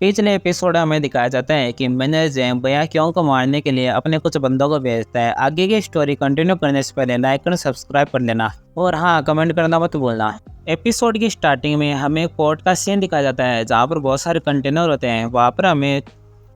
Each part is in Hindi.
पिछले एपिसोड में हमें दिखाया जाता है कि मैनेजर जैम बया क्यों को मारने के लिए अपने कुछ बंदों को भेजता है। आगे की स्टोरी कंटिन्यू करने से पहले लाइक और सब्सक्राइब कर लेना और हाँ, कमेंट करना मत भूलना। एपिसोड की स्टार्टिंग में हमें पोर्ट का सीन दिखाया जाता है जहाँ पर बहुत सारे कंटेनर होते हैं। वहाँ पर हमें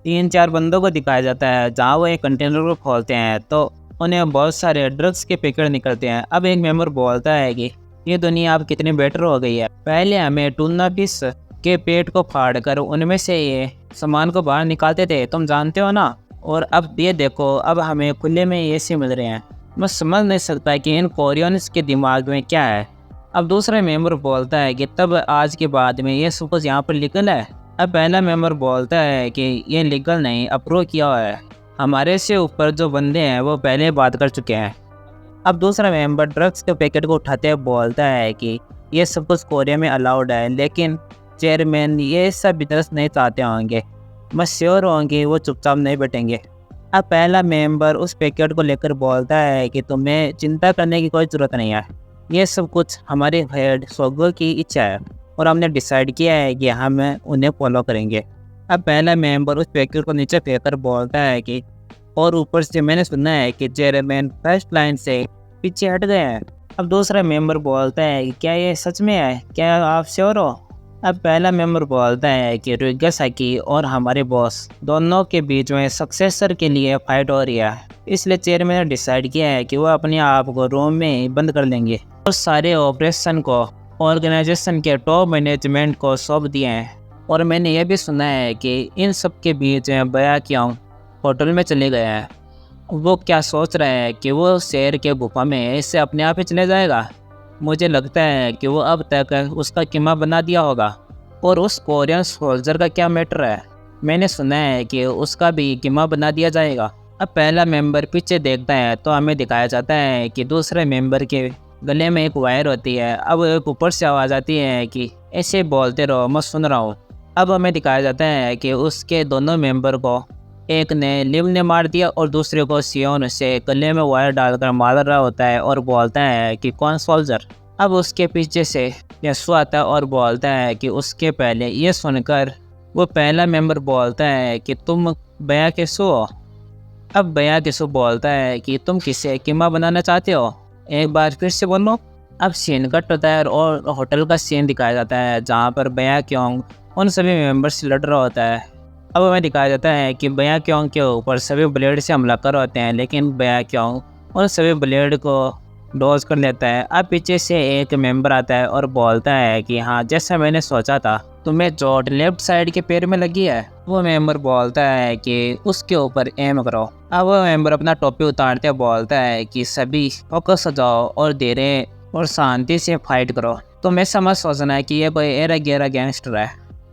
3-4 बंदों को दिखाया जाता है जहाँ वो एक कंटेनर को खोलते हैं तो उन्हें बहुत सारे ड्रग्स के पैकेट निकलते हैं। अब एक मेंबर बोलता है कि ये दुनिया अब कितनी बेटर हो गई है। पहले हमें टूना फिश के पेट को फाड़कर उनमें से ये सामान को बाहर निकालते थे, तुम जानते हो ना। और अब ये देखो, अब हमें खुले में ये से मिल रहे हैं। मैं समझ नहीं सकता कि इन कोरियंस के दिमाग में क्या है। अब दूसरा मेंबर बोलता है कि तब आज के बाद में ये सब कुछ यहाँ पर लीगल है। अब पहला मेंबर बोलता है कि ये लीगल नहीं, अप्रूव किया हुआ है। हमारे से ऊपर जो बंदे हैं वो पहले बात कर चुके हैं। अब दूसरा मेंबर ड्रग्स के पैकेट को उठाते हुए बोलता है कि ये सब कुछ कोरिया में अलाउड है, लेकिन चेयरमैन ये सब बिजनेस नहीं चाहते होंगे। मैं श्योर होंगे वो चुपचाप नहीं बैठेंगे। अब पहला मेंबर उस पैकेट को लेकर बोलता है कि तुम्हें चिंता करने की कोई ज़रूरत नहीं है, ये सब कुछ हमारे हेड सोगो की इच्छा है और हमने डिसाइड किया है कि हम उन्हें फॉलो करेंगे। अब पहला मेंबर उस पैकेट को नीचे फेंककर बोलता है कि और ऊपर से मैंने सुना है कि चेयरमैन फर्स्ट लाइन से पीछे हट गए हैं। अब दूसरा मेंबर बोलता है कि क्या ये सच में है, क्या आप श्योर हो। अब पहला मेंबर बोलता है कि रुइगासाकी और हमारे बॉस दोनों के बीच में सक्सेसर के लिए फाइट हो रही है, इसलिए चेयरमैन ने डिसाइड किया है कि वो अपने आप को रूम में ही बंद कर लेंगे और सारे ऑपरेशन को ऑर्गेनाइजेशन के टॉप मैनेजमेंट को सौंप दिए हैं। और मैंने ये भी सुना है कि इन सब के बीच में बया क्यों होटल में चले गए हैं। वो क्या सोच रहे हैं कि वो शेर के गुफा में इससे अपने आप ही चले जाएगा। मुझे लगता है कि वो अब तक उसका कीमा बना दिया होगा। और उस कोरियन सोल्जर का क्या मैटर है, मैंने सुना है कि उसका भी कीमा बना दिया जाएगा। अब पहला मेंबर पीछे देखता है तो हमें दिखाया जाता है कि दूसरे मेंबर के गले में एक वायर होती है। अब एक ऊपर से आवाज़ आती है कि ऐसे बोलते रहो, मैं सुन रहा हूँ। अब हमें दिखाया जाता है कि उसके दोनों मेंबर को एक ने लिव ने मार दिया और दूसरे को सियोन से गले में वायर डालकर मार रहा होता है और बोलता है कि कौन सोल्जर। अब उसके पीछे से यसु आता है और बोलता है कि उसके पहले ये सुनकर वो पहला मेंबर बोलता है कि तुम बया केसु हो। अब बया केसु बोलता है कि तुम किसे कीमा बनाना चाहते हो, एक बार फिर से बोलो। अब सीन कट होता है और होटल का सीन दिखाया जाता है जहाँ पर बया क्योंग उन सभी मेंबर्स से लड़ रहा होता है। अब हमें दिखाया जाता है कि बया क्योंग के ऊपर सभी ब्लेड से हमला कर होते हैं, लेकिन बया क्योंग उन सभी ब्लेड को डॉज कर लेता है। अब पीछे से एक मेंबर आता है और बोलता है कि हाँ, जैसा मैंने सोचा था, तुम्हें चोट लेफ्ट साइड के पैर में लगी है। वो मेंबर बोलता है कि उसके ऊपर एम करो। अब वो मेंबर अपना टोपी उतारते बोलता है कि सभी फोकस हो जाओ और धीरे और शांति से फाइट करो। तो मैं समझ सोचना है कि ये कोई एरा गहरा गैंगस्टर है।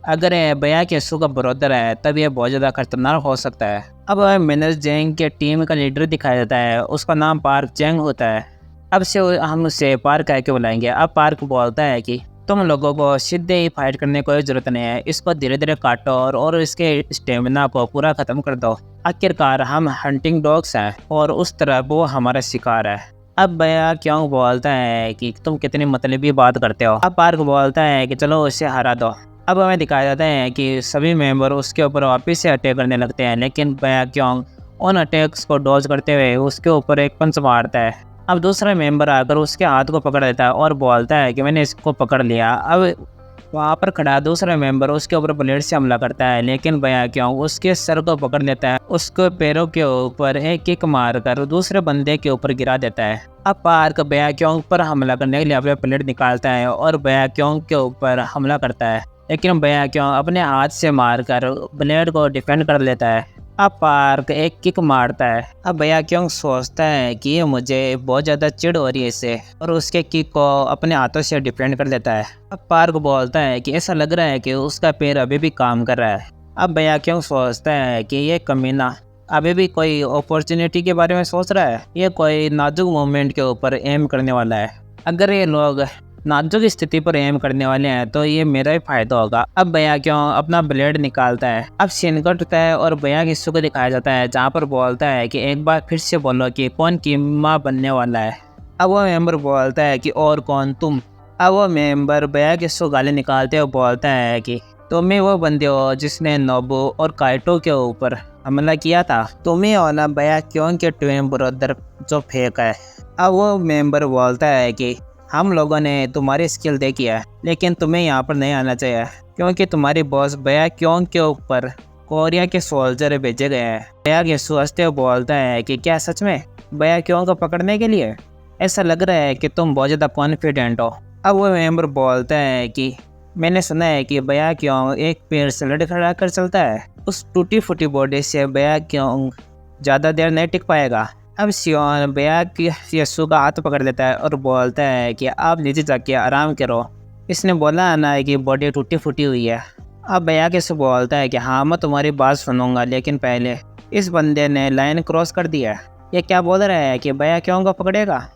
अगर ये बया केसु का ब्रदर है तब ये बहुत ज़्यादा खतरनाक हो सकता है। अब मैनेजर जेंग के टीम का लीडर दिखाया जाता है, उसका नाम पार्क जेंग होता है। अब से हम उसे पार्क कह के बुलाएंगे। अब पार्क बोलता है कि तुम लोगों को सीधे ही फाइट करने की कोई ज़रूरत नहीं है, इसको धीरे धीरे काटो और इसके स्टेमिना को पूरा ख़त्म कर दो। आखिरकार हम हंटिंग डॉग्स हैं और उस तरह वो हमारा शिकार है। अब बया क्यों बोलता है कि तुम कितनी मतलबी बात करते हो। अब पार्क बोलता है कि चलो उसे हरा दो। अब हमें दिखाया जाता है कि सभी मेंबर उसके ऊपर वापस से अटैक करने लगते हैं, लेकिन बया क्यों उन अटैक्स को डॉज करते हुए उसके ऊपर एक पंच मारता है। अब दूसरा मेंबर आकर उसके हाथ को पकड़ लेता है और बोलता है कि मैंने इसको पकड़ लिया। अब वहाँ पर खड़ा दूसरा मेंबर उसके ऊपर ब्लेड से हमला करता है, लेकिन बया क्यों उसके सर को पकड़ लेता है, उसको पैरों के ऊपर एक किक मारकर दूसरे बंदे के ऊपर गिरा देता है। अब पार्क बया क्यों पर हमला करने के लिए अपने ब्लेड निकालता है और बया क्यों के ऊपर हमला करता है, लेकिन बया क्यों अपने हाथ से मारकर ब्लेड को डिफेंड कर लेता है। अब पार्क एक किक मारता है। अब बया क्यों सोचता है कि ये मुझे बहुत ज़्यादा चिढ़ हो रही है इससे, और उसके किक को अपने हाथों से डिफेंड कर लेता है। अब पार्क बोलता है कि ऐसा लग रहा है कि उसका पैर अभी भी काम कर रहा है। अब बया क्यों सोचता है कि ये कमीना अभी भी कोई अपॉर्चुनिटी के बारे में सोच रहा है, ये कोई नाजुक मोमेंट के ऊपर एम करने वाला है। अगर ये लोग नाजुक स्थिति पर एम करने वाले हैं तो ये मेरा ही फायदा होगा। अब बया क्यों अपना ब्लेड निकालता है। अब सीन कट होता है और बया किस्सों को दिखाया जाता है जहाँ पर बोलता है कि एक बार फिर से बोलो कि कौन कीमा बनने वाला है। अब वो मेंबर बोलता है कि और कौन, तुम। अब वो मेंबर बया किस्सों गाली निकालते हुए बोलता है कि तुम ही वो बंदे हो जिसने नोबू और काइटो के ऊपर हमला किया था। तुम ही हो ना बयाक्योंग के ट्विन ब्रदर जो फेक है। अब वो मेंबर बोलता है कि हम लोगों ने तुम्हारी स्किल देखी है, लेकिन तुम्हें यहाँ पर नहीं आना चाहिए क्योंकि तुम्हारी बॉस बयाक्योंग के ऊपर कोरिया के सोल्जर भेजे गए हैं। बयाक्योंग हंसते हुए बोलता है कि क्या सच में बयाक्योंग को पकड़ने के लिए? ऐसा लग रहा है कि तुम बहुत ज़्यादा कॉन्फिडेंट हो। अब वो मेंबर बोलता है कि मैंने सुना है कि बयाक्योंग एक पेड़ से लड़खड़ा कर चलता है। उस टूटी फूटी बॉडी से बयाक्योंग ज़्यादा देर नहीं टिक पाएगा। अब सियोन बयाक्योंग का हाथ पकड़ लेता है और बोलता है कि आप नीचे जाके आराम करो। इसने बोला ना कि बॉडी टूटी फूटी हुई है। अब बयाक्योंग बोलता है कि हाँ मैं तुम्हारी बात सुनूंगा, लेकिन पहले इस बंदे ने लाइन क्रॉस कर दिया। ये क्या बोल रहा है कि बयाक्योंग को पकड़ेगा?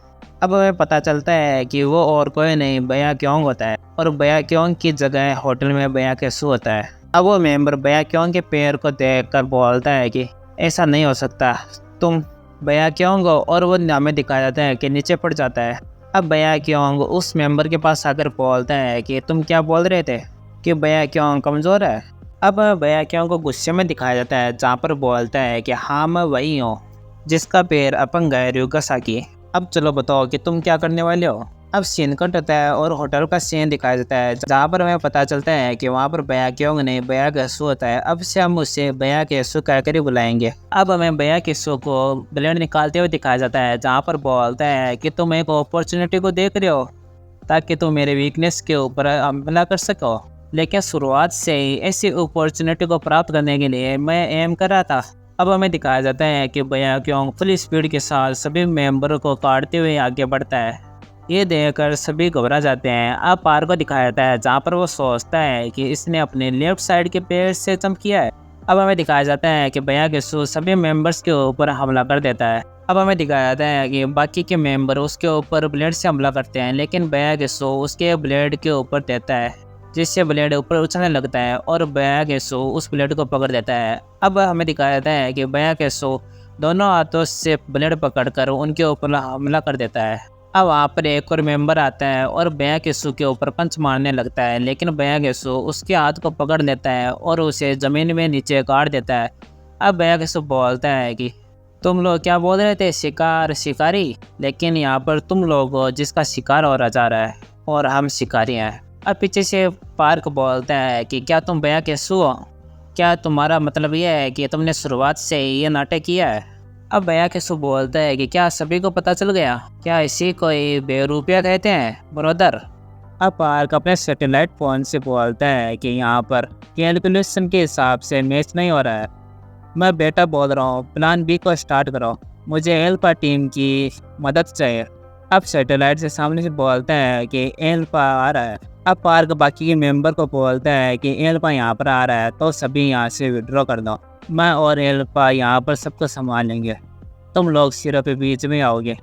अब हमें पता चलता है कि वो और कोई नहीं बयाक्योंग होता है और बयाक्योंग की जगह होटल में बयाक्योंग होता है। अब वो मेंबर बयाक्योंग के पैर को देखकर बोलता है कि ऐसा नहीं हो सकता, तुम बयाक्योंग हो, और वो हमें दिखाया जाता है कि नीचे पड़ जाता है। अब बयाक्योंग उस मेंबर के पास आकर बोलता है कि तुम क्या बोल रहे थे कि बयाक्योंग कमज़ोर है। अब बयाक्योंग को गुस्से में दिखाया जाता है, जहाँ पर बोलता है कि हाँ मैं वही हूँ जिसका पैर अपंग है ryugasaki। अब चलो बताओ कि तुम क्या करने वाले हो। अब सीन कट होता है और होटल का सीन दिखाया जाता है, जहाँ पर हमें पता चलता है कि वहाँ पर बयाक्योंग नहीं बयाक्योंग होता है। अब से हम उसे बयाक्योंग कहकर ही बुलाएंगे। अब हमें बयाक्योंग को ब्लेड निकालते हुए दिखाया जाता है, जहाँ पर बोलता है कि तुम एक अपॉर्चुनिटी को देख रहे हो ताकि तुम मेरे वीकनेस के ऊपर हमला कर सको, लेकिन शुरुआत से ही ऐसी अपॉर्चुनिटी को प्राप्त करने के लिए मैं एम कर रहा था। अब हमें दिखाया जाता है कि बयाक्योंग फुल स्पीड के साथ सभी मेंबरों को काटते हुए आगे बढ़ता है। ये देखकर सभी घबरा जाते हैं। अब पार को दिखाया जाता है, जहाँ पर वो सोचता है कि इसने अपने लेफ्ट साइड के पैर से जंप किया है। अब हमें दिखाया जाता है कि बयाक्योंग सभी मेंबर्स के ऊपर हमला कर देता है। अब हमें दिखाया जाता है कि बाकी के मेंबर उसके ऊपर ब्लेड से हमला करते हैं, लेकिन बयाक्योंग उसके ब्लेड के ऊपर देता है, जिससे ब्लेड ऊपर उछलने लगता है और बयाक्योंग उस ब्लेड को पकड़ देता है। अब हमें दिखाया जाता है कि बयाक्योंग दोनों हाथों से ब्लेड पकड़कर उनके ऊपर हमला कर देता है। अब वहाँ पर एक और मेंबर आता है और बयाक्योंग के ऊपर पंच मारने लगता है, लेकिन बयाक्योंग उसके हाथ को पकड़ लेता है और उसे ज़मीन में नीचे गाड़ देता है। अब बयाक्योंग बोलता है कि तुम लोग क्या बोल रहे थे, शिकार शिकारी, लेकिन यहाँ पर तुम लोग हो जिसका शिकार हो जा रहा है और हम शिकारी हैं। अब पीछे से पार्क बोलता है कि क्या तुम बयाक्योंग हो? क्या तुम्हारा मतलब यह है कि तुमने शुरुआत से ही ये नाटक किया है? अब बयाक्योंग बोलता है कि क्या सभी को पता चल गया? क्या इसी को ही बेरूपिया कहते हैं ब्रदर? अब पार्क अपने सैटेलाइट फ़ोन से बोलता है कि यहाँ पर कैलकुलेशन के हिसाब से मैच नहीं हो रहा है। मैं बेटा बोल रहा हूँ, प्लान बी को स्टार्ट करो, मुझे एल्फा टीम की मदद चाहिए। अब सैटेलाइट से सामने से बोलता है कि एल्फा आ रहा है। अब पार्क बाकी के मेंबर को बोलता है कि एल्फा यहाँ पर आ रहा है तो सभी यहाँ से विड्रॉ कर दो, मैं और एल्फा यहाँ पर सबको संभाल लेंगे, तुम लोग सिर्फ बीच में आओगे।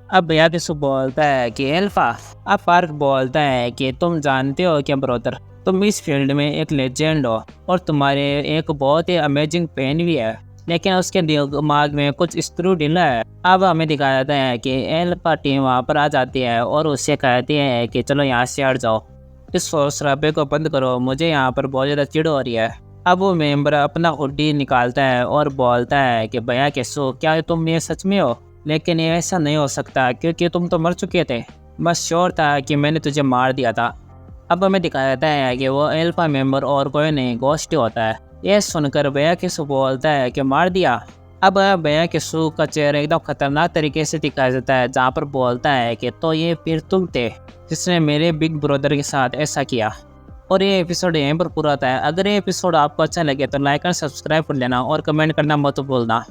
अब बयाक्योंग बोलता है कि एल्फा। अब पार्क बोलता है कि तुम जानते हो क्या ब्रदर, तुम इस फील्ड में एक लेजेंड हो और तुम्हारे एक बहुत ही अमेजिंग पेन भी है, लेकिन उसके दिमाग में कुछ स्क्रू ढीला है। अब हमें दिखाया जाता है कि एल्फा टीम वहाँ पर आ जाती है और उससे कहती है कि चलो यहाँ से हट जाओ, इस शोर शराबे को बंद करो, मुझे यहाँ पर बहुत ज़्यादा चिढ़ हो रही है। अब वो मेंबर अपना हुड्डी निकालता है और बोलता है कि बयाक्योंग क्या तुम ये सच में हो? लेकिन ये ऐसा नहीं हो सकता क्योंकि तुम तो मर चुके थे, मैं श्योर था कि मैंने तुझे मार दिया था। अब हमें दिखाया जाता है कि वो एल्फा मेंबर और कोई नहीं घोस्ट होता है। यह सुनकर बयाक्योंग बोलता है कि मार दिया। अब बयाक्योंग का चेहरा एकदम खतरनाक तरीके से दिखाया जाता है, जहाँ पर बोलता है कि तो ये फिर तुम थे जिसने मेरे बिग ब्रदर के साथ ऐसा किया। और ये एपिसोड यहीं पर पूरा होता है। अगर ये एपिसोड आपको अच्छा लगे तो लाइक और सब्सक्राइब कर लेना और कमेंट करना मत भूलना।